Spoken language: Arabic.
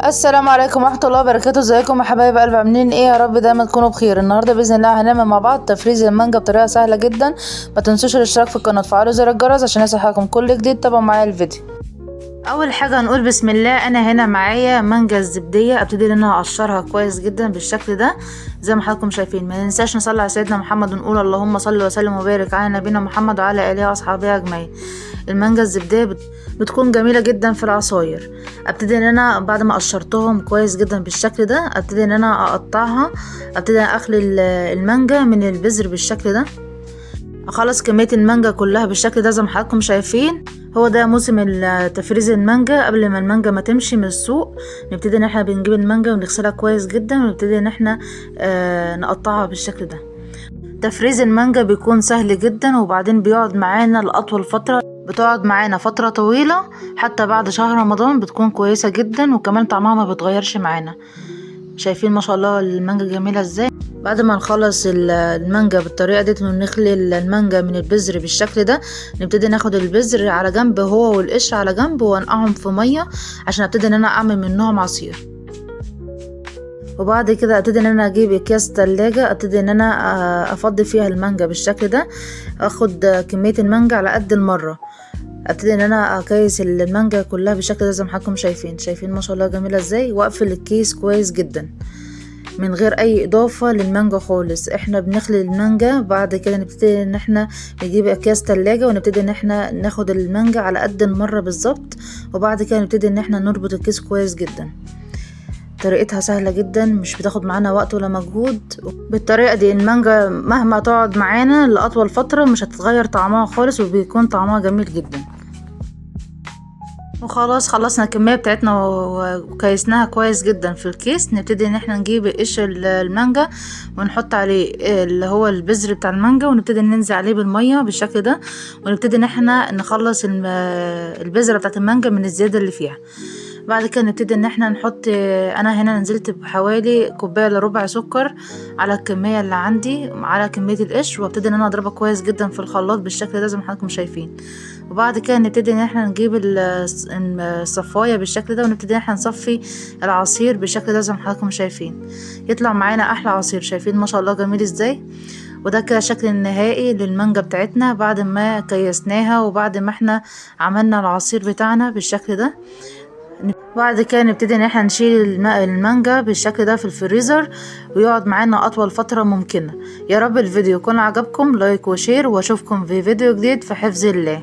السلام عليكم ورحمه الله وبركاته. ازيكم يا حبايب قلب؟ عاملين ايه؟ يا رب دايما تكونوا بخير. النهارده باذن الله هنعمل مع بعض تفريز المانجا بطريقه سهله جدا. ما تنسوش الاشتراك في القناه وتفعلوا زر الجرس عشان يصحكم كل جديد. تابعوا معايا الفيديو. اول حاجه هنقول بسم الله. انا هنا معايا مانجا الزبديه، ابتدي ان انا اقشرها كويس جدا بالشكل ده زي ما حضراتكم شايفين. ما ننساش نصلي على سيدنا محمد ونقول اللهم صل وسلم وبارك على نبينا محمد وعلى اله واصحابه اجمعين. المانجا الزبديه بتكون جميله جدا في العصاير. ابتدي ان انا بعد ما قشرتهم كويس جدا بالشكل ده ابتدي ان انا اقطعها، ابتدي اخلي المانجا من البذر بالشكل ده. اخلص كميه المانجا كلها بالشكل ده زي ما حضراتكم شايفين. هو ده موسم تفريز المانجا. قبل ما المانجا ما تمشي من السوق نبتدي ان احنا بنجيب المانجا ونغسلها كويس جدا ونبتدي ان احنا نقطعها بالشكل ده. تفريز المانجا بيكون سهل جدا وبعدين بيقعد معانا لأطول فترة، بتقعد معانا فترة طويلة حتى بعد شهر رمضان بتكون كويسة جدا، وكمان طعمها ما بتغيرش معانا. شايفين ما شاء الله المانجا جميلة ازاي. بعد ما نخلص المانجا بالطريقة دي ونخلي المانجا من البذر بالشكل ده نبتدي ناخد البذر على جنب هو والقشر على جنب ونقعهم في مية عشان ابتدي ان انا اعمل منهم عصير. وبعد كده ابتدي ان انا اجيب اكياس تلاجة، ابتدي ان انا افضي فيها المانجا بالشكل ده. اخد كمية المانجا على قد المرة، ابتدي ان انا اكيس المانجا كلها بالشكل ده زي ما حضراتكم شايفين ما شاء الله جميلة ازاي. واقفل الكيس كويس جدا من غير اي اضافة للمانجا خالص. احنا بنخلي المانجا بعد كده نبتدي ان احنا نجيب اكياس تلاجة ونبتدي ان احنا ناخد المانجا على قد المرة بالظبط، وبعد كده نبتدي ان احنا نربط الكيس كويس جدا. طريقتها سهلة جدا مش بتاخد معانا وقت ولا مجهود. بالطريقة دي المانجا مهما تقعد معانا لأطول فترة مش هتتغير طعمها خالص وبيكون طعمها جميل جدا. وخلاص خلصنا الكمية بتاعتنا وكيسناها كويس جدا في الكيس. نبتدي ان احنا نجيب قشر المانجا ونحط عليه اللي هو البذر بتاع المانجا ونبتدي ننزل عليه بالمية بالشكل ده، ونبتدي ان احنا نخلص البذرة بتاعت المانجا من الزيادة اللي فيها. بعد كده نبتدي ان احنا نحط، انا هنا نزلت بحوالي كوبايه الا ربع سكر على الكميه اللي عندي على كميه القشر، وابتدي ان انا اضربها كويس جدا في الخلاط بالشكل ده زي ما حضراتكم شايفين. وبعد كده نبتدي ان احنا نجيب الصفايه بالشكل ده ونبتدي ان احنا نصفي العصير بالشكل ده زي ما حضراتكم شايفين. يطلع معانا احلى عصير. شايفين ما شاء الله جميل ازاي. وده كده الشكل النهائي للمانجا بتاعتنا بعد ما كيسناها وبعد ما احنا عملنا العصير بتاعنا بالشكل ده. بعد كده نبتدي ان احنا نشيل المانجا بالشكل ده في الفريزر ويقعد معانا اطول فترة ممكنة. يا رب الفيديو يكون عجبكم. لايك وشير واشوفكم في فيديو جديد في حفظ الله.